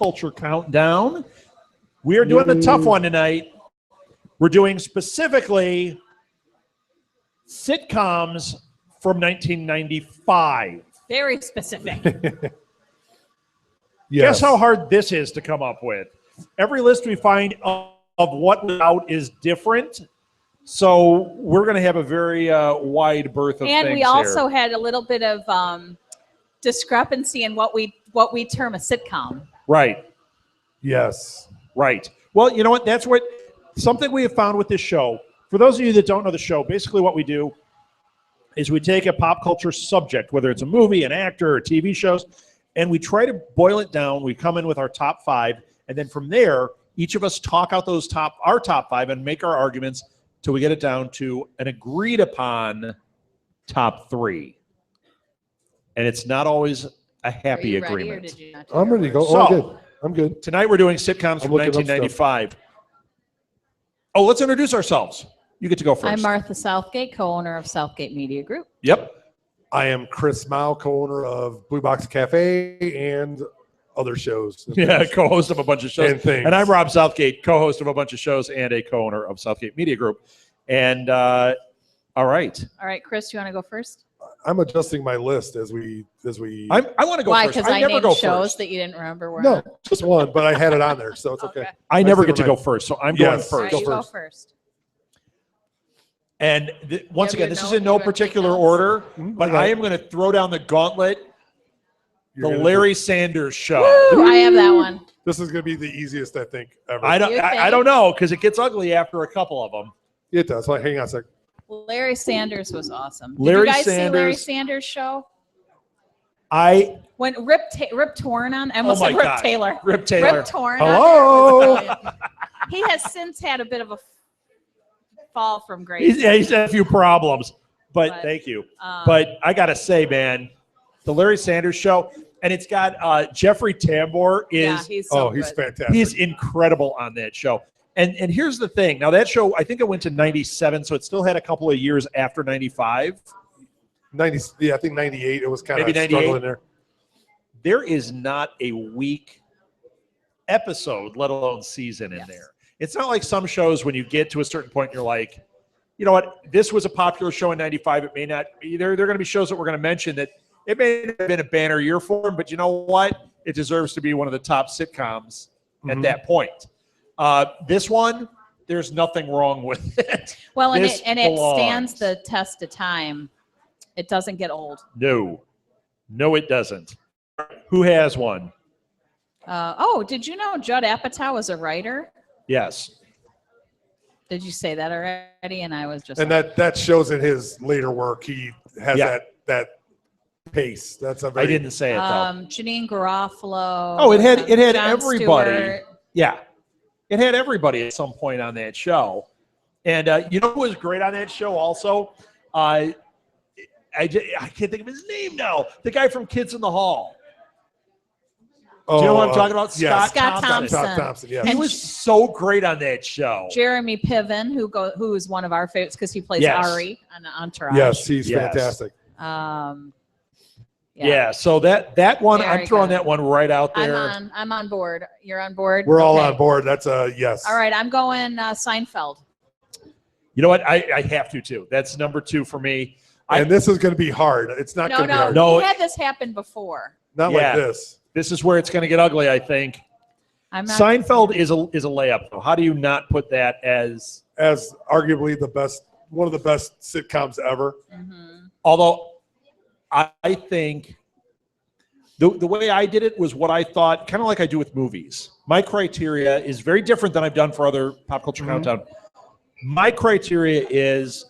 Culture Countdown. We are doing the tough one tonight. We're doing specifically sitcoms from 1995. Very specific. Guess how hard this is to come up with. Every list we find of what was out is different. So we're going to have a very wide berth of things. And we also had a little bit of discrepancy in what we term a sitcom. Right. Yes. Right. Well, you know what? That's what something we have found with this show. For those of you that don't know the show, basically what we do is we take a pop culture subject, whether it's a movie, an actor, or TV shows, and we try to boil it down. We come in with our top 5, and then from there, each of us talk out our top 5 and make our arguments till we get it down to an agreed upon top 3. And it's not always a happy agreement. I'm ready to go. So, good. I'm good. Tonight we're doing sitcoms from 1995. Oh, let's introduce ourselves. You get to go first. I'm Martha Southgate, co-owner of Southgate Media Group. Yep. I am Chris Mao, co-owner of Blue Box Cafe and other shows. Yeah, co-host of a bunch of shows. And things. And I'm Rob Southgate, co-host of a bunch of shows and a co-owner of Southgate Media Group. And all right. All right, Chris, you want to go first? I'm adjusting my list as we. I want to go Why? first. Because I never named go shows first. that you didn't remember were No, on. just one, but I had it on there, so it's okay. I never get to go first, so I'm going Yes. All right, first. you go first. And once again, your this is note? in no You wanna take particular notes? order, but Okay. I am going to throw down the gauntlet. You're The gonna Larry Sanders Show. Woo, I have that one. This is going to be the easiest, I think, ever. I You think? don't know because it gets ugly after a couple of them. It does. Like, hang on a sec. Larry Sanders was awesome. Did Larry you guys see Larry Sanders- Sanders show? I When Rip Torn on? I almost my said Rip God. Taylor. Rip Taylor. Rip Torn. Hello. He has since had a bit of a fall from grace. He's had a few problems, but thank you. Um, But I got to say, man, the Larry Sanders Show, and it's got Jeffrey Tambor is he's so He's good. fantastic. he's incredible on that show. And here's the thing. Now that show, I think it went to 97, so it still had a couple of years after 95. 90. Yeah, I think 98. It was kind of Maybe 98. struggling there. There is not a weak episode, let alone season in there. It's not like some shows when you get to a certain point, you're like, you know what, this was a popular show in 95. It may not be. There are going to be shows that we're going to mention that it may have been a banner year for them, but you know what? It deserves to be one of the top sitcoms at that point. This one, there's nothing wrong with it. Well, and This it belongs. stands the test of time. It doesn't get old. No, it doesn't. Who has one? Did you know Judd Apatow was a writer? Yes. Did you say that already? And I was just And that shows in his later work. He has that pace. That's a very. I didn't say it though. Janine Garofalo. Oh, it had Jon everybody. Stewart. Yeah, it had everybody at some point on that show. And you know who was great on that show also? I can't think of his name now. The guy from Kids in the Hall. Do you know what I'm talking about? Yes. Scott Thompson. Scott Thompson, yeah. He was so great on that show. Jeremy Piven, who is one of our favorites because he plays Yes. Ari on Entourage. Yes, he's Yes. fantastic. Yeah, so that one, Very I'm throwing good. that one right out there. I'm on board. You're on board? We're all Okay. on board. That's a yes. All right, I'm going Seinfeld. You know what? I have to too. That's number 2 for me. And this is going to be hard. It's not going to be hard. No. We had this happen before. Not like this. This is where it's going to get ugly, I think. I'm not. Seinfeld is a layup, though. How do you not put that as Arguably the best, one of the best sitcoms ever. Mhm. Although I think the way I did it was what I thought, kind of like I do with movies. My criteria is very different than I've done for other Pop Culture Countdown. My criteria is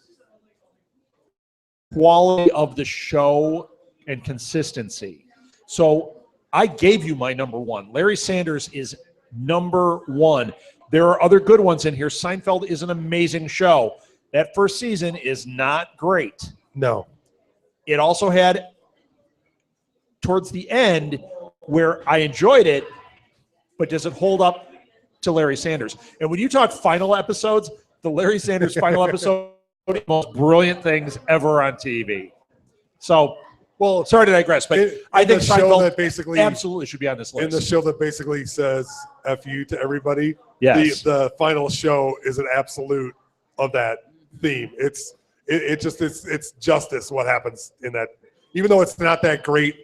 quality of the show and consistency. So I gave you my number 1. Larry Sanders is number 1. There are other good ones in here. Seinfeld is an amazing show. That first season is not great. No. It also had, towards the end, where I enjoyed it, but does it hold up to Larry Sanders? And when you talk final episodes, the Larry Sanders final episode is the most brilliant things ever on TV. So Well, sorry to digress, but I think the show Seinfeld that basically absolutely should be on this list. in the show that basically says "F you" to everybody. Yes. The final show is an absolute of that theme. It's justice what happens in that, even though it's not that great.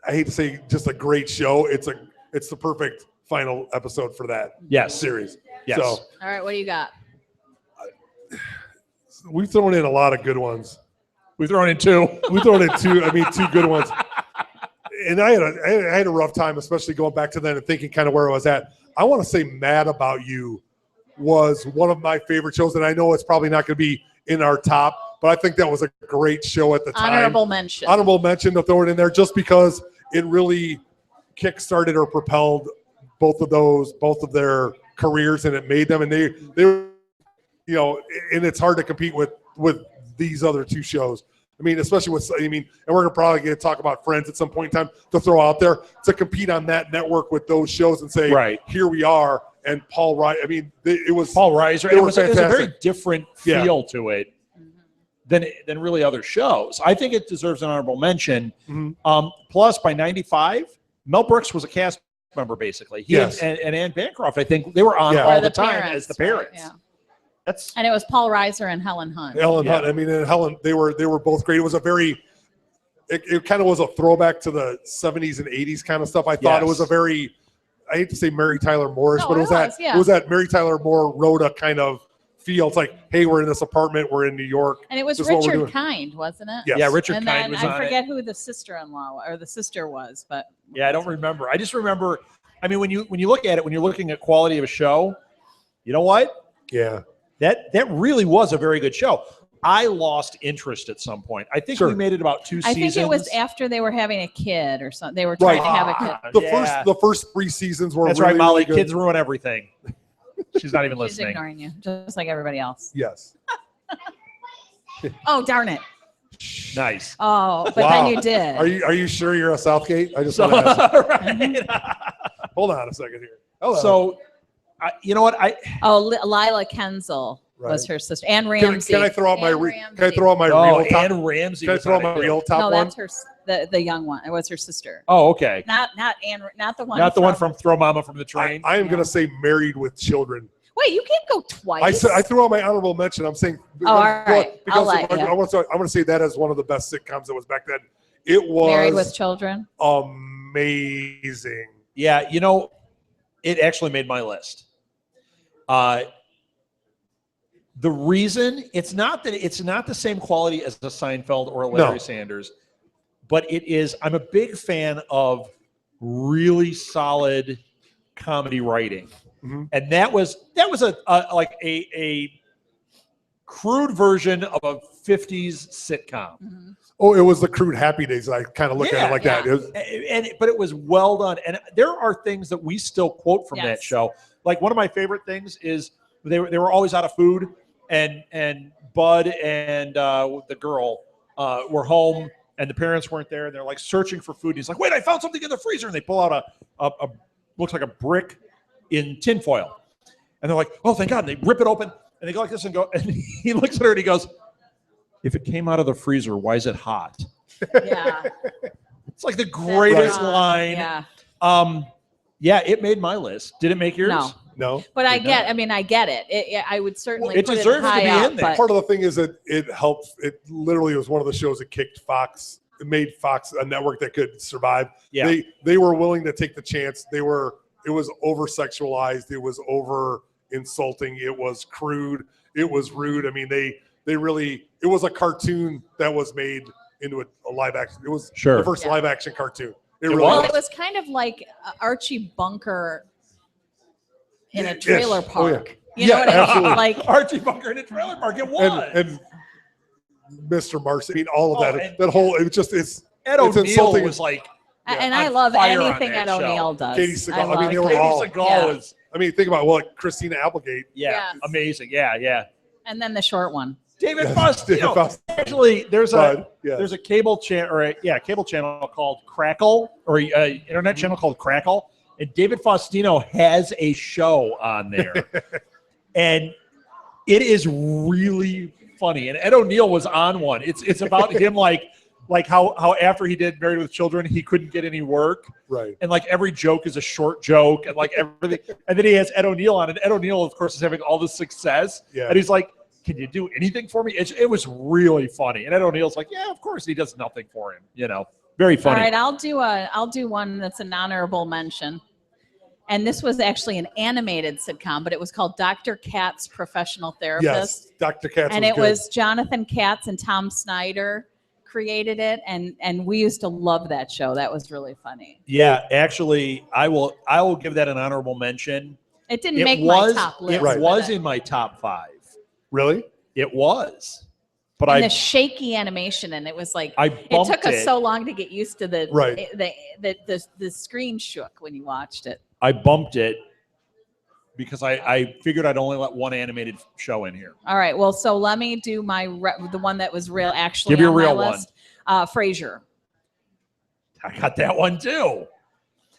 I hate to say just a great show. It's the perfect final episode for that series. Yes. So, All right, what do you got? we've thrown in a lot of good ones. We've thrown in two. We thrown in two. I mean, two good ones. And I had a rough time, especially going back to then and thinking kind of where I was at. I want to say Mad About You was one of my favorite shows, and I know it's probably not going to be in our top, but I think that was a great show at the time. Honorable mention. Honorable mention to throw it in there just because it really kick-started or propelled both of their careers, and it made them, and they and it's hard to compete with these other two shows. I mean, especially and we're probably going to talk about Friends at some point in time to throw out there to compete on that network with those shows and say, right, here we are. And Paul Reiser, I mean, it was Paul Reiser. It was a very different feel to it than really other shows. I think it deserves an honorable mention. Mm-hmm. Plus, by '95, Mel Brooks was a cast member, basically. He and Anne Bancroft, I think, they were on all the time as the parents. Yeah. And it was Paul Reiser and Helen Hunt. Hunt. I mean, and Helen, they were both great. It was it kind of was a throwback to the 70s and 80s kind of stuff. I thought it was a very, I hate to say Mary Tyler Moore-ish, but it was that Mary Tyler Moore Rhoda kind of feel. It's like, hey, we're in this apartment, we're in New York. And it was Richard Kind, wasn't it? Yes. Yeah, Richard and Kind then was on it. I forget who the sister-in-law or the sister was, but yeah, I don't remember. I just remember, I mean, when you look at it, when you're looking at quality of a show, you know what? Yeah. That really was a very good show. I lost interest at some point. I think we made it about 2 seasons. I think it was after they were having a kid or something. They were trying to have a kid. The first 3 seasons were That's really, right, Molly. Really kids ruin everything. She's not even listening. She's ignoring you, just like everybody else. Yes. Oh, darn it. Nice. Oh, but then you did. Are you sure you're a Southgate? I just want to ask. Right. Hold on a second here. Hello. So, you know what? Lila Kenzel was her sister. Anne Ramsey. Can I throw out my real top? Anne Ramsey. Can I throw out my real top one? No, that's her. The young one. It was her sister. Oh, okay. Not Anne. Not the one. Not the one from Throw Mama from the Train. I am going to say Married with Children. Wait, you can't go twice. I threw out my honorable mention. I'm saying. Oh, all right. Because I want to say that as one of the best sitcoms that was back then. It was Married with Children. Amazing. Yeah, it actually made my list. The reason it's not the same quality as a Seinfeld or a Larry Sanders, but it is. I'm a big fan of really solid comedy writing, and that was a crude version of a 50s sitcom. Mm-hmm. Oh, it was the crude Happy Days. I kind of look at it like that. But it was well done. And there are things that we still quote from that show. Like one of my favorite things is they were always out of food, and Bud and the girl were home, and the parents weren't there, and they're like searching for food. And he's like, "Wait, I found something in the freezer!" And they pull out a looks like a brick in tinfoil, and they're like, "Oh, thank God!" And they rip it open, and they go like this and go. And he looks at her and he goes, "If it came out of the freezer, why is it hot?" Yeah. It's like the greatest line. Yeah. Yeah, it made my list. Did it make yours? No. But I get it. I would certainly it put deserves it high to be up, in there. but Part of the thing is that it helped. It literally was one of the shows that kicked Fox. It made Fox a network that could survive. Yeah. They were willing to take the chance. It was over sexualized. It was over insulting. It was crude. It was rude. I mean, they really, it was a cartoon that was made into a live action. It was the first live action cartoon. It really was. It was kind of like Archie Bunker in a trailer park. Oh, yeah. You know what I mean? Like Archie Bunker in a trailer park. It was. And Mr. Marks. I mean, all of that. That whole. It just it's. Ed O'Neill was like. And I love anything Ed O'Neill does. Katie Seagal. I mean, they were all. Katie Seagal was. I mean, think about Christina Applegate. Yeah, amazing. Yeah. And then the short one. David Faustino. Actually, there's a cable channel cable channel called Crackle, or an internet channel called Crackle, and David Faustino has a show on there, and it is really funny. And Ed O'Neill was on one. It's about him like how after he did Married with Children, he couldn't get any work. Right. And like every joke is a short joke and like everything. And then he has Ed O'Neill on, and Ed O'Neill, of course, is having all this success. Yeah. And he's like, can you do anything for me? It was really funny. And Ed O'Neill's like, yeah, of course. He does nothing for him, Very funny. All right, I'll do one that's an honorable mention. And this was actually an animated sitcom, but it was called Dr. Katz Professional Therapist. Yes, Dr. Katz. And it was Jonathan Katz and Tom Snyder created it, and we used to love that show. That was really funny. Yeah, actually, I will give that an honorable mention. It didn't make my top list. It was in my top 5. Really? It was. But and the shaky animation, and it was like it took us so long to get used to the screen shook when you watched it. I bumped it because I figured I'd only let one animated show in here. All right. Well, so let me do the one that was real. Actually, give you a real my list. Frasier. I got that one too.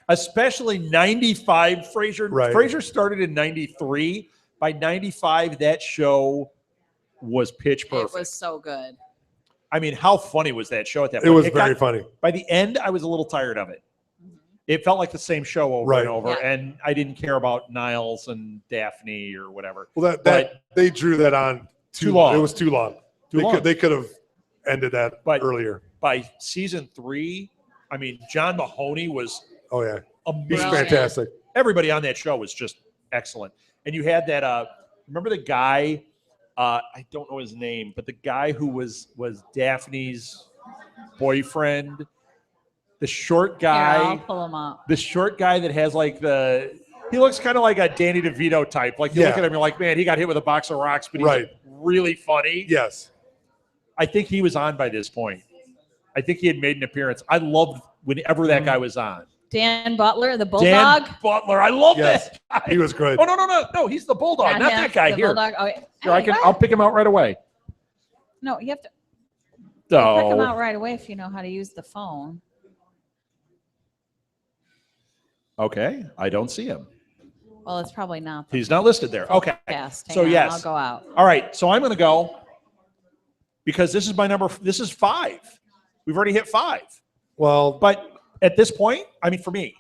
Especially 95 Frasier. Right. Frasier started in 93. By 95, that show was pitch perfect. It was so good. I mean, how funny was that show at that point? It was very funny. By the end, I was a little tired of it. It felt like the same show over and over, and I didn't care about Niles and Daphne or whatever. Well, they drew that on too long. It was too long. They could have ended that earlier. By season 3, I mean, John Mahoney was amazing. He's fantastic. Everybody on that show was just excellent. And you had that. Remember the guy? I don't know his name, but the guy who was Daphne's boyfriend. The short guy. Here, I'll pull him up. The short guy that has like he looks kind of like a Danny DeVito type. Like you look at him, you're like, man, he got hit with a box of rocks, but he's really funny. Yes. I think he was on by this point. I think he had made an appearance. I loved whenever that guy was on. Dan Butler, the Bulldog. Dan Butler, I love that guy. He was great. Oh no, he's the Bulldog, not that guy here. Bulldog. Oh, Here, I'll pick him out right away. No, you have to pick him out right away if you know how to use the phone. Okay, I don't see him. Well, it's probably not. He's not listed there. Okay. So yes, I'll go out. All right, so I'm going to go because this is my number. This is 5. We've already hit 5. Well, but at this point, I mean, for me,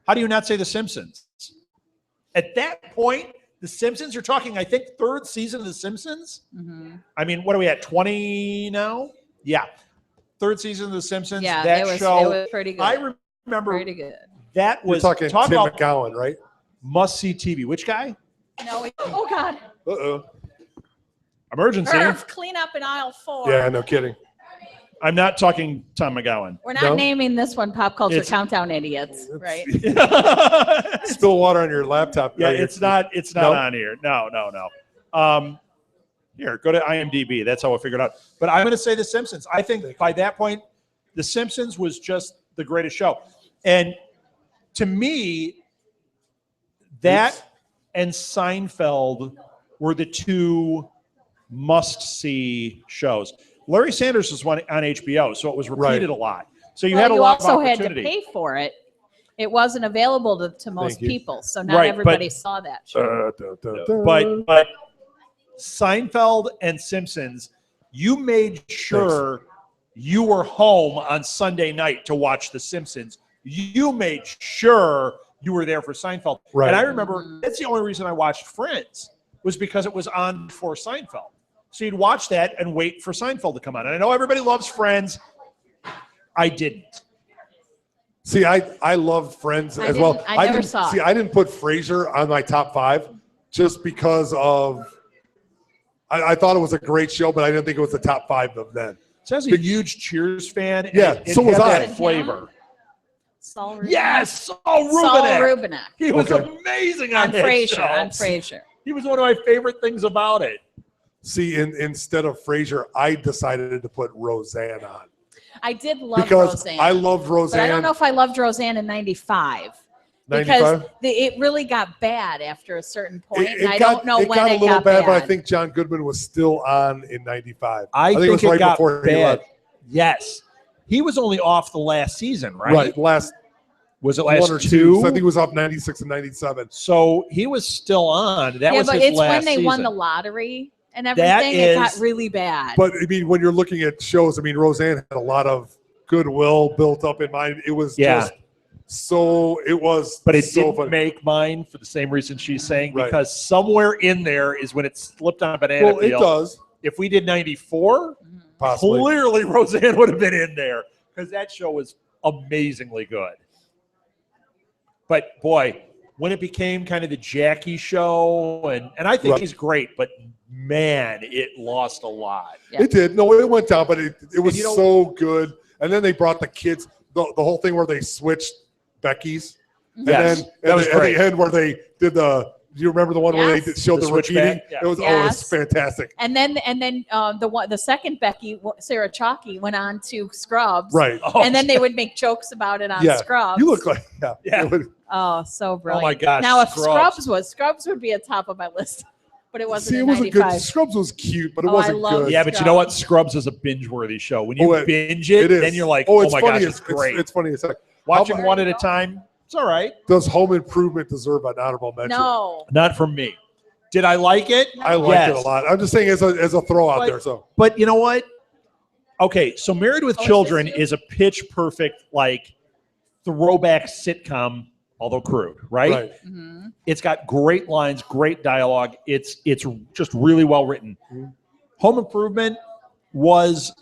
how do you not say The Simpsons? At that point, The Simpsons. You're talking, I think, 3rd season of The Simpsons. Mm-hmm. I mean, what are we at? 20 now? Yeah, 3rd season of The Simpsons. Yeah, that it was pretty good. I remember pretty good. That was talking Tim McGowan, right? Must see TV. Which guy? No. Oh God. Emergency. Irv, clean up in aisle 4. Yeah, no kidding. I'm not talking Tom McGowan. We're not naming this one Pop Culture Countdown Idiots, right? Spill water on your laptop. Yeah, it's not on here. No. Here, go to IMDb. That's how we'll figure it out. But I'm going to say The Simpsons. I think by that point, The Simpsons was just the greatest show. And to me, that and Seinfeld were the 2 must-see shows. Larry Sanders was one on HBO, so it was repeated a lot. So you had a lot of opportunity. You also had to pay for it. It wasn't available to most people, so not everybody saw that show. But Seinfeld and Simpsons, you made sure you were home on Sunday night to watch The Simpsons. You made sure you were there for Seinfeld. Right. And I remember that's the only reason I watched Friends was because it was on before Seinfeld. So you'd watch that and wait for Seinfeld to come on. And I know everybody loves Friends. I didn't. See, I loved Friends as well. I never saw. See, I didn't put Frasier on my top 5 just because of I thought it was a great show, but I didn't think it was the top 5 of then. So I was a huge Cheers fan. Yeah, so was I. That flavor. Saul Rubinek. Yes, Saul Rubinek. Saul Rubinek. He was amazing on Frasier. On Frasier. He was one of my favorite things about it. See, instead of Frasier, I decided to put Roseanne on. I did love because Roseanne. I loved Roseanne. But I don't know if I loved Roseanne in 95. 95? Because it really got bad after a certain point, and I don't know when it got a little bad. bad. But I think John Goodman was still on in 95. I think it was right before he left. Yes. He was only off the last season, right? Right, last was it last 1 or 2? I think he was off 96 and 97. So he was still on. That was but his it's last when they won season. the lottery and everything, it got really bad. But I mean, when you're looking at shows, I mean, Roseanne had a lot of goodwill built up in mind. It was just so it was. But it so didn't funny. make mine for the same reason she's saying, Right. because somewhere in there is when it slipped on a banana Well, peel. it does. If we did 94, Possibly. clearly Roseanne would have been in there because that show was amazingly good. But boy, when it became kind of the Jackie show, and I think he's great, but man, it lost a lot. Yeah. It did. No, it went down, but it was so good. And then they brought the kids, the whole thing where they switched Becky's. And then that was at great. the end where they did the, do you remember the one where they showed the switch repeating? back? Yeah. It was always fantastic. And then the second Becky, Sarah Chalke, went on to Scrubs. Right. And then they would make jokes about it on Scrubs. You look like, Oh, so brilliant. Oh my gosh. Now if Scrubs Scrubs would be at top of my list. But it wasn't See, it in wasn't 95. good. Scrubs was cute, but it I wasn't love good. Yeah, but you know what? Scrubs is a binge-worthy show. When you binge it is. then you're like, oh my gosh, it's funny. great. It's funny as heck. Watching one at a time, it's all right. Does Home Improvement deserve an honorable mention? No. Not from me. Did I like it? I liked it a lot. I'm just saying as a throw out there. So, but you know what? Okay, so Married with Children is a pitch perfect like throwback sitcom, although crude, right? Mm-hmm. It's got great lines, great dialogue. It's just really well written. Mm-hmm. Home Improvement was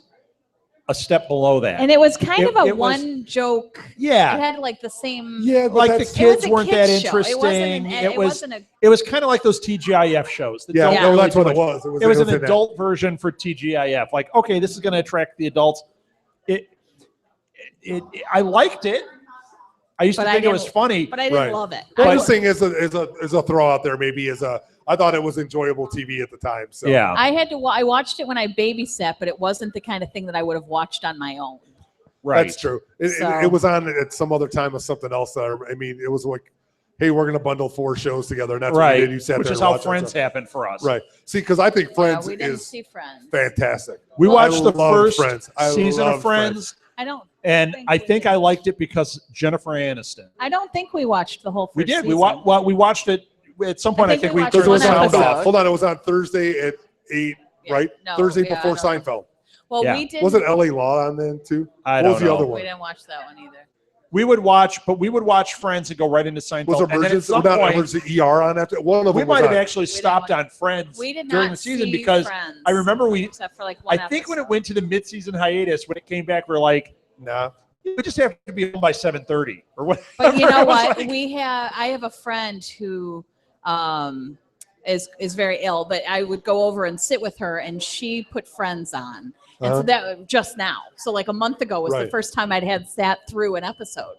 a step below that. And it was kind of a it was- one joke. Yeah. It had like the same. Yeah, but like the that's- kids a weren't kids that show. interesting. It wasn't a. It was kind of like those TGIF shows. that don't no, really that's do what it much. was. It was an in that. adult version for TGIF. Like, okay, this is going to attract the adults. I liked it. I used to think it was funny. But I didn't love it. I'm just saying as a throw out there, maybe I thought it was enjoyable TV at the time. So yeah, I watched it when I babysat, but it wasn't the kind of thing that I would have watched on my own. right. That's true. It was on at some other time of something else. I mean, it was like, hey, we're going to bundle 4 shows together, and that's what you did. You sat Which there is and how watched Friends it. happened for us. Right. See, because I think Friends we didn't is see Friends. fantastic. We watched the love first Friends. I season love of Friends. I don't. And I think I liked it because Jennifer Aniston. I don't think we watched the whole. We first did. Season. We watched it at some point. I think we watched turned one the sound episode. off. Hold on, it was on Thursday at 8, right? No, Thursday yeah, before I don't Seinfeld. Well, Yeah. we did. Wasn't LA Law on then too? I What don't was the know. other We one? didn't watch that one either. We would watch Friends and go right into Seinfeld. Was And then at Emergency? some Not point, Emergency ER on after one of we them? was might have on. actually stopped on Friends We did during not the season see because Friends, I remember except for like one I think when episode. it went to the mid-season hiatus, when it came back, we're like, Nah. we just have to be home by 7:30 or whatever. But you know It was what? like- I have a friend who is very ill, but I would go over and sit with her, and she put Friends on. And so that just now, so like a month ago was the Right. first time I'd had sat through an episode,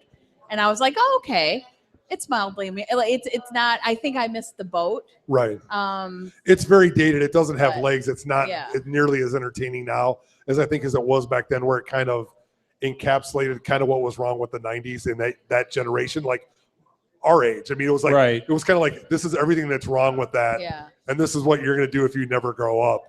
and I was like, oh, okay, it's mildly, it's not. I think I missed the boat. Right. Um, It's very dated. It doesn't have But, legs. It's not nearly as entertaining now as I think as it was back then, where it kind of encapsulated kind of what was wrong with the 90s and that generation, like our age. I mean, it was like it was kind of like, this is everything that's wrong with that, and this is what you're going to do if you never grow up,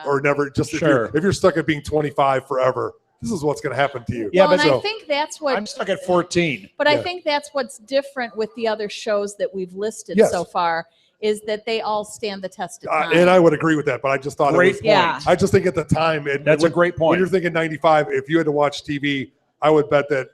or never just if you're stuck at being 25 forever. This is what's going to happen to you. Yeah, well, but and I think that's what I'm stuck at 14. But I think that's what's different with the other shows that we've listed so far is that they all stand the test of time. And I would agree with that, but I just thought Great it was. point. Yeah. I just think at the time, That's a great point. When you're thinking 95, if you had to watch TV, I would bet that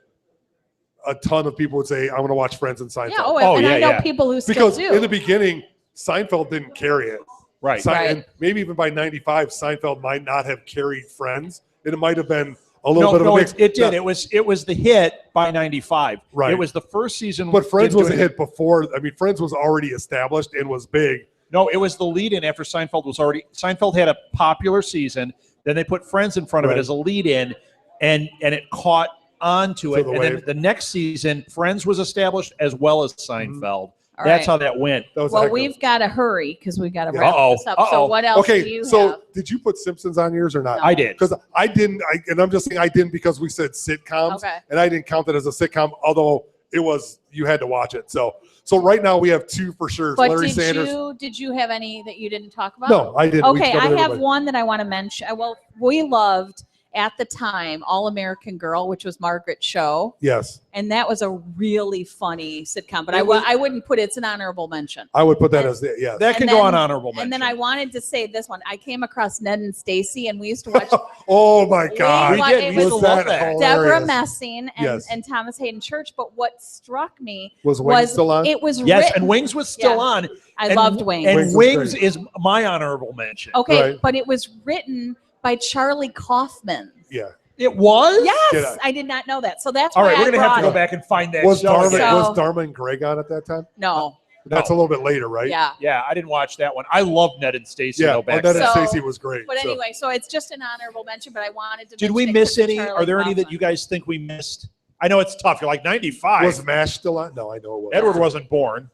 a ton of people would say, "I'm going to watch Friends and Seinfeld." Yeah. And I know people who still because do. in the beginning, Seinfeld didn't carry it. Right. And maybe even by 95, Seinfeld might not have carried Friends. It might have been a little bit of a mix. It did. It was the hit by 95. Right. It was the first season. But Friends didn't was do a hit before. I mean, Friends was already established and was big. No, it was the lead-in after Seinfeld was already. Seinfeld had a popular season. Then they put Friends in front of it as a lead-in, and it caught on to it. And then the next season, Friends was established as well as Seinfeld. All That's right. how that went. Well, we've got to hurry because we've got to wrap this up. So what else do you have? Did you put Simpsons on yours or not? No. I did. Because I didn't, and I'm just saying I didn't because we said sitcoms, and I didn't count it as a sitcom, although it was, you had to watch it. So right now we have 2 for sure. But Larry Sanders. did you have any that you didn't talk about? No, I didn't. Okay, I have one that I want to mention. Well, we loved at the time, All American Girl, which was Margaret Cho. Yes. And that was a really funny sitcom, but I wouldn't put it's an honorable mention. I would put that as yes. That can go on honorable mention. And then I wanted to say this one. I came across Ned and Stacy, and we used to watch. Oh my God! We did. We used to love that. Deborah Messing and, yes. and Thomas Hayden Church. But what struck me was Wings still on? It was yes, and Wings was still on. I loved Wings. And Wings is my honorable mention. Okay, right. But it was written by Charlie Kaufman. Yeah. It was? Yes, I did not know that. So that's all why right. We're gonna have to go back and find that. Was Dharma and Greg on at that time? No. That's a little bit later, right? Yeah. Yeah, I didn't watch that one. I love Ned and Stacy. Yeah, Ned and Stacy was great. But anyway, so it's just an honorable mention. But I wanted to. Did we miss any? Are there any that you guys think we missed? I know it's tough. You're like 95. Was MASH still on? No, I know it was. Edward wasn't born.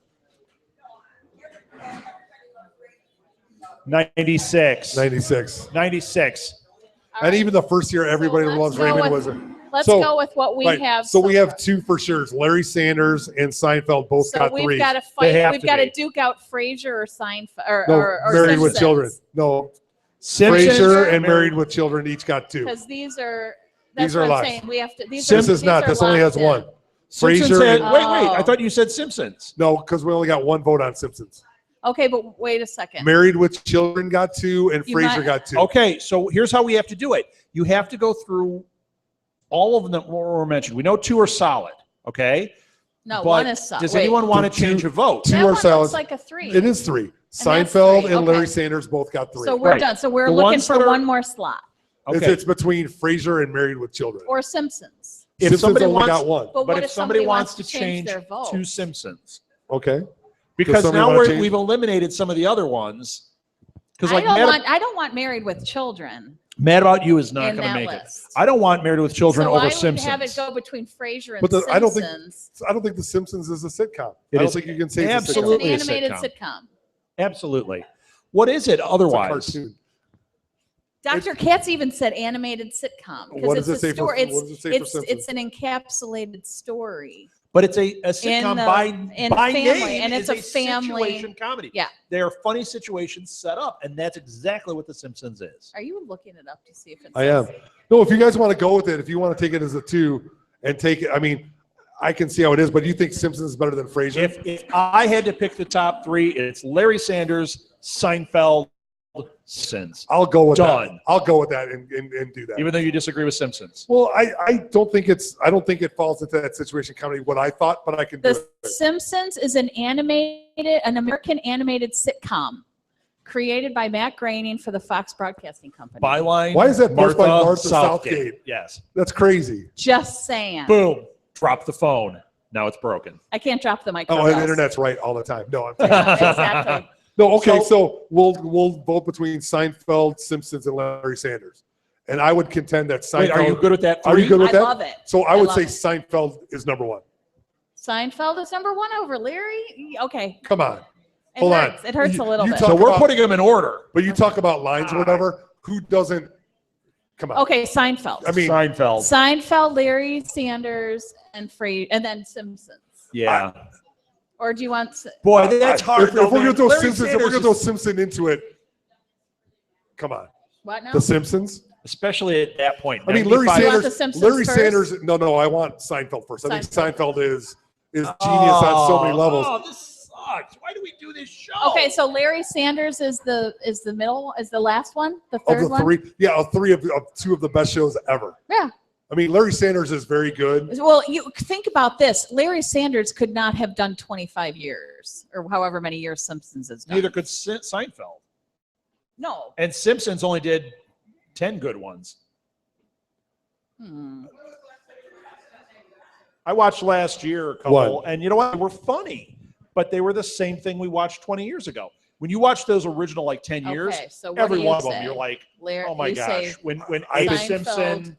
96. 96. 96. Right. And even the first year, Everybody Loves Raymond was. Let's go with what we have. So we have two for sure. Larry Sanders and Seinfeld both got three. So we've got to fight. We've got to duke out Frasier or Seinfeld or Married Simpsons. with Children. No, Simpsons Frasier and Married with Children each got two. Because these are. These are live. Saying. We have to. This is not. This only has one. Frasier. Wait. I thought you said Simpsons. No, because we only got one vote on Simpsons. Okay, but wait a second. Married with Children got two, and Frasier got two. Okay, so here's how we have to do it. You have to go through all of them that were mentioned. We know two are solid, okay? No, but one is solid. Does anyone want to change a vote? Two are solid. Looks like a three. It is three. Seinfeld and Larry Sanders both got three. So we're done. So we're looking for one more slot. Okay. It's between Frasier and Married with Children. Or Simpsons. If somebody only got one. But if somebody wants to change their vote? to Simpsons. Okay. Because now we've eliminated some of the other ones. I don't want Married with Children. Mad About You is not going to make it. I don't want Married with Children over Simpsons. So I would have it go between Frasier and Simpsons. I don't think The Simpsons is a sitcom. I don't think you can say it's an animated sitcom. Absolutely. What is it otherwise? It's a cartoon. Dr. Katz even said animated sitcom. What does it say for Simpsons? It's an encapsulated story. But it's a sitcom by name, and it's a family situation comedy. Yeah, they are funny situations set up, and that's exactly what The Simpsons is. Are you looking it up to see if it's? I am. No, if you guys want to go with it, if you want to take it as a two and take it, I mean, I can see how it is. But do you think Simpsons is better than Frasier? If I had to pick the top three, it's Larry Sanders, Seinfeld, Simpsons. I'll go with that. I'll go with that and do that. Even though you disagree with Simpsons. Well, I don't think it falls into that situation comedy. What I thought, but I can do it. The Simpsons is an American animated sitcom created by Matt Groening for the Fox Broadcasting Company. Byline. Why is that Martha Southgate? Yes. That's crazy. Just saying. Boom. Drop the phone. Now it's broken. I can't drop the mic. Oh, and the internet's right all the time. No, I'm kidding. Exactly. No, okay, so we'll vote between Seinfeld, Simpsons, and Larry Sanders. And I would contend that Seinfeld. Wait, are you good with that? Are you good with that? I love it. So I would say Seinfeld is number one. Seinfeld is number one over Larry? Okay. Come on. Hold on. It hurts a little bit. So we're putting them in order. But you talk about lines or whatever. Who doesn't? Come on. Okay, Seinfeld. I mean, Seinfeld, Larry Sanders, and then Simpsons. Yeah. Or do you want? Boy, that's hard. If we're going to throw Simpsons, if we're going to throw Simpson into it, come on. What now? The Simpsons, especially at that point. I mean, Larry Sanders. No, I want Seinfeld first. I think Seinfeld is genius on so many levels. Oh, this sucks. Why do we do this show? Okay, so Larry Sanders is the last one, the third one. Three of two of the best shows ever. Yeah. I mean, Larry Sanders is very good. Well, you think about this. Larry Sanders could not have done 25 years or however many years Simpsons has done. Neither could Seinfeld. No. And Simpsons only did 10 good ones. I watched last year a couple, and you know what? They were funny, but they were the same thing we watched 20 years ago. When you watch those original 10 years, so every one of them, you're like, oh my gosh. When Abe Simpson...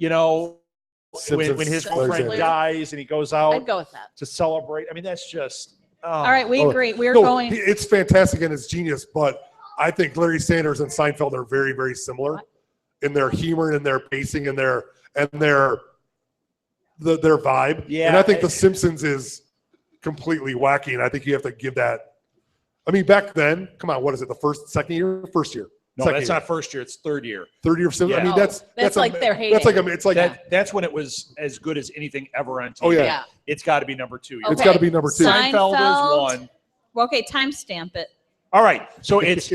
when his girlfriend dies and he goes out I'd go with that. to celebrate. I mean, that's just... All right, we agree. We're going... It's fantastic and it's genius, but I think Larry Sanders and Seinfeld are very, very similar in their humor and their pacing and their vibe. Yeah. And I think The Simpsons is completely wacky, and I think you have to give that... I mean, back then, come on, what is it, first year? No, that's not first year. It's third year. Third year of Simpsons. Yeah. I mean, that's like their heyday. That's like it's like that's when it was as good as anything ever on TV. Oh yeah. It's got to be number 2. It's got to be number 2. Seinfeld is 1. Well, okay, timestamp it. All right, so it's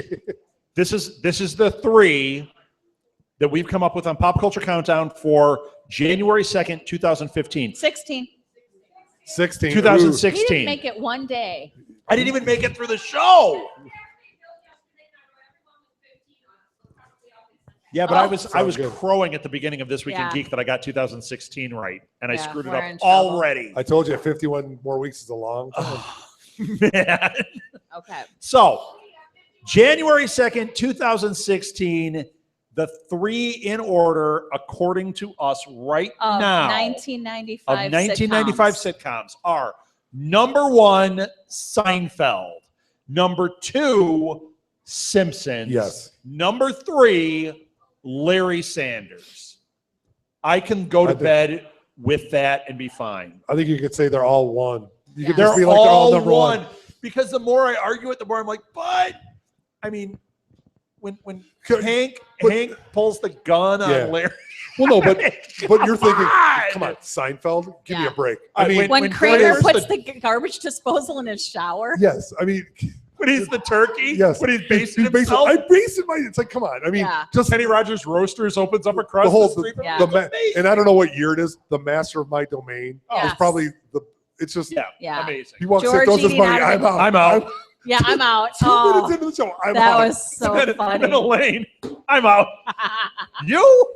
this is the 3 that we've come up with on Pop Culture Countdown for January 2nd, 2015. 16. 16. 2016. He didn't make it one day. I didn't even make it through the show. Yeah, but I was crowing at the beginning of This Week in Geek that I got 2016 right, and I screwed it up already. I told you 51 more weeks is a long time. Man. Okay. So, January 2nd, 2016, the 3 in order, according to us right now, 1995 sitcoms are number 1, Seinfeld, number 2, Simpsons, yes, number 3, Larry Sanders. I can go to bed with that and be fine. I think you could say they're all 1. You could they're just be like all they're all number 1. Because the more I argue it, the more I'm like, but I mean, when Hank pulls the gun on Larry. Well, no, but you're thinking, come on, Seinfeld, give me a break. I mean, when Kramer puts the garbage disposal in his shower. Yes, I mean, when he's the turkey. Yes, when he's basing himself. I base it. It's like, come on. I mean, just Kenny Rogers Roasters opens up across the street. And I don't know what year it is. The master of my domain is probably the. It's just amazing. He walks in, throws his money. I'm out. Yeah, I'm out. 2 minutes into the show, I'm out. That was so funny. Elaine, I'm out. You?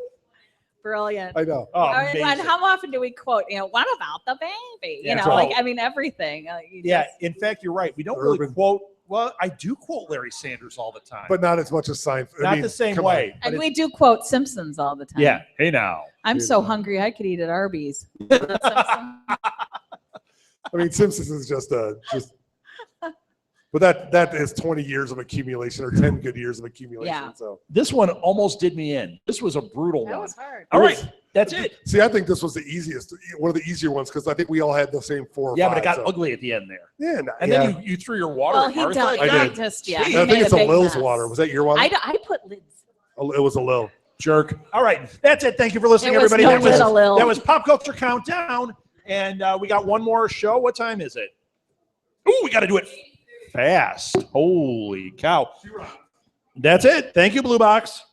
Brilliant. I know. Oh, and how often do we quote, what about the baby? You know, like, I mean, everything. In fact, you're right. We don't really quote. Well, I do quote Larry Sanders all the time. But not as much as Seinfeld. Not the same way. And we do quote Simpsons all the time. Yeah. Hey, now. I'm so hungry I could eat at Arby's. I mean, Simpsons is just but that is 20 years of accumulation or 10 good years of accumulation. Yeah. So this one almost did me in. This was a brutal one. That was hard. All right. That's it. See, I think this was the easiest, one of the easier ones, because I think we all had the same 4 or 5. Yeah, but it got ugly at the end there. Yeah. And then you threw your water at Martha. I did. I think it's a Lil's water. Was that your water? I put lids. It was a Lil. Jerk. All right. That's it. Thank you for listening, everybody. That was Pop Culture Countdown. And we got one more show. What time is it? Ooh, we got to do it fast. Holy cow. That's it. Thank you, Blue Box.